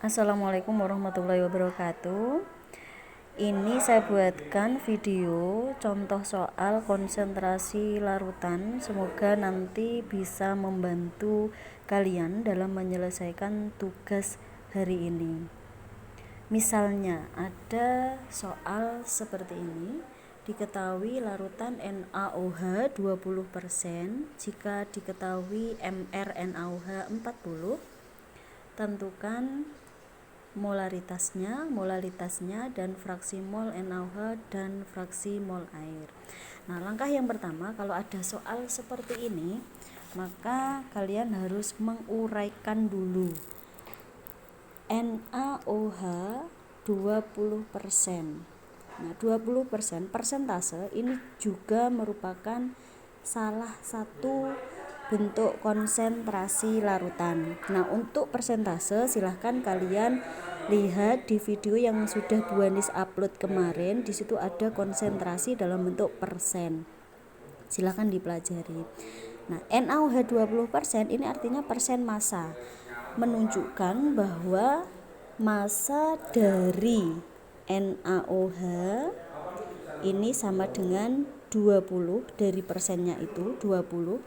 Assalamualaikum warahmatullahi wabarakatuh. Ini saya buatkan video contoh soal konsentrasi larutan. Semoga nanti bisa membantu kalian dalam menyelesaikan tugas hari ini. Misalnya ada soal seperti ini. Diketahui larutan NaOH 20%, jika diketahui MrNaOH 40, tentukan molaritasnya, dan fraksi mol NaOH dan fraksi mol air. Nah, langkah yang pertama, kalau ada soal seperti ini, maka kalian harus menguraikan dulu. NaOH 20%. Nah, 20% persentase ini juga merupakan salah satu bentuk konsentrasi larutan. Nah, untuk persentase silahkan kalian lihat di video yang sudah Bu Anis upload kemarin. Di situ ada konsentrasi dalam bentuk persen. Silahkan dipelajari. Nah, NaOH 20% ini artinya persen massa, menunjukkan bahwa massa dari NaOH ini sama dengan 20, dari persennya itu 20.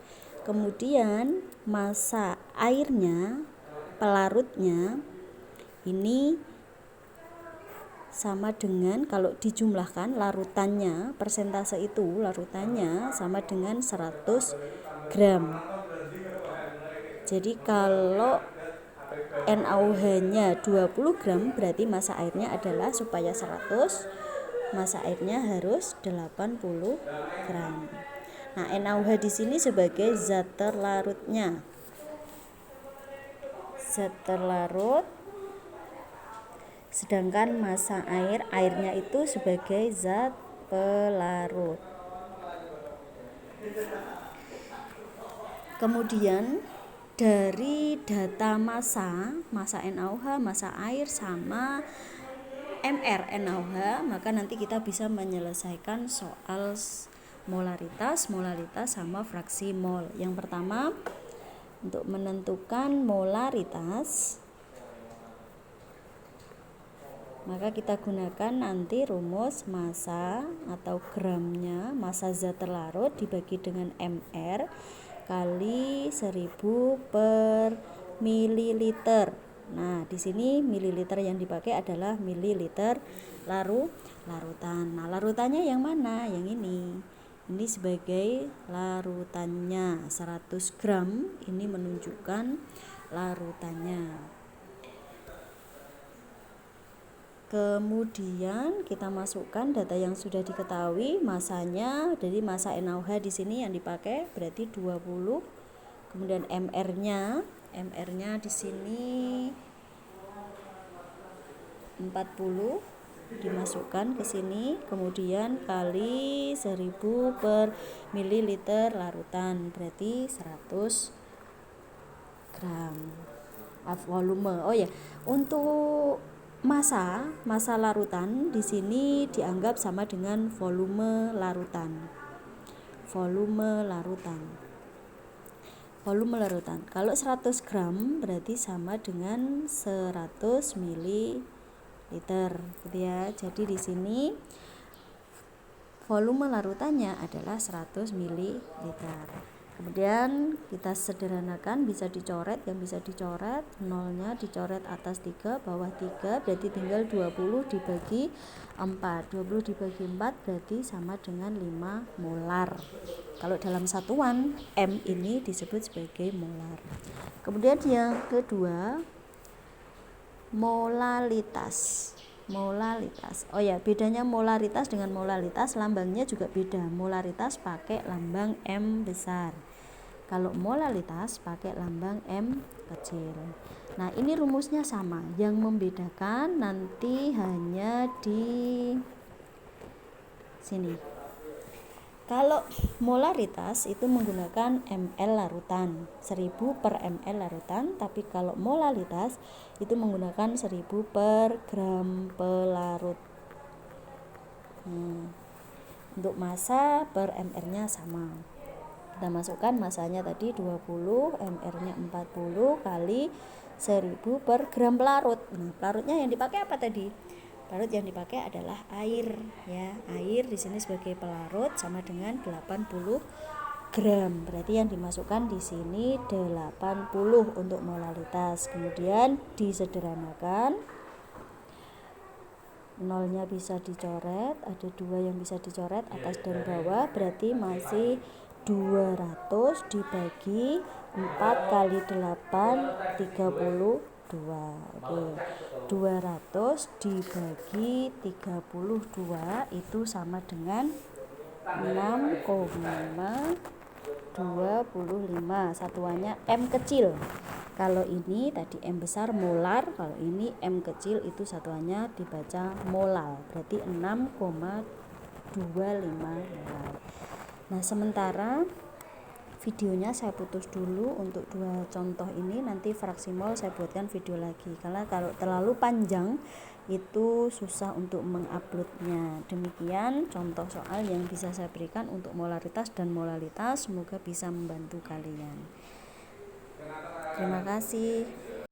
Kemudian massa airnya, pelarutnya ini sama dengan, kalau dijumlahkan larutannya, persentase itu larutannya sama dengan 100 gram. Jadi kalau NaOH-nya 20 gram, berarti massa airnya adalah, supaya 100, massa airnya harus 80 gram. Nah, NaOH di sini sebagai zat terlarutnya. Zat terlarut, sedangkan massa airnya itu sebagai zat pelarut. Kemudian dari data massa NaOH, massa air sama MrNaOH, maka nanti kita bisa menyelesaikan soal molaritas sama fraksi mol. Yang pertama, untuk menentukan molaritas, maka kita gunakan nanti rumus massa atau gramnya, massa zat terlarut dibagi dengan Mr kali 1000 per mililiter. Nah, di sini mililiter yang dipakai adalah mililiter larutan. Nah, larutannya yang mana? Yang ini. Ini sebagai larutannya, 100 gram ini menunjukkan larutannya. Kemudian kita masukkan data yang sudah diketahui, masanya. Jadi massa NaOH di sini yang dipakai berarti 20. Kemudian MR-nya di sini 40 dimasukkan ke sini, kemudian kali 1000 per mililiter larutan, berarti 100 gram. Volume. Oh ya, untuk massa larutan di sini dianggap sama dengan volume larutan. Kalau 100 gram berarti sama dengan 100 mililiter, gitu ya. Jadi di sini volume larutannya adalah 100 mililiter. Kemudian kita sederhanakan, bisa dicoret, yang bisa dicoret nolnya dicoret atas 3, bawah 3, berarti tinggal 20 dibagi 4. 20 dibagi 4 berarti sama dengan 5 molar. Kalau dalam satuan M ini disebut sebagai molar. Kemudian yang kedua, molalitas. Oh ya, bedanya molaritas dengan molalitas, lambangnya juga beda. Molaritas pakai lambang M besar. Kalau molalitas pakai lambang M kecil. Nah, ini rumusnya sama. Yang membedakan nanti hanya di sini. Kalau molaritas itu menggunakan ml larutan, 1000 per ml larutan, tapi kalau molalitas itu menggunakan 1000 per gram pelarut. Untuk massa per mr-nya sama. Kita masukkan massanya tadi 20, mr-nya 40 kali 1000 per gram pelarut. Nah, pelarutnya yang dipakai apa tadi? Pelarut yang dipakai adalah air ya. Air di sini sebagai pelarut sama dengan 80 gram. Berarti yang dimasukkan di sini 80 untuk molalitas. Kemudian disederhanakan. Nolnya bisa dicoret, ada 2 yang bisa dicoret atas dan bawah, berarti masih 200 dibagi 4 kali 8 32. Oke. 200 dibagi 32 itu sama dengan 6,25. Satuannya M kecil. Kalau ini tadi M besar molar, kalau ini M kecil itu satuannya dibaca molal, berarti 6,25 molar. Nah, sementara videonya saya putus dulu untuk 2 contoh ini, nanti fraksi mol saya buatkan video lagi, karena kalau terlalu panjang itu susah untuk menguploadnya. Demikian contoh soal yang bisa saya berikan untuk molaritas dan molalitas, semoga bisa membantu kalian. Terima kasih.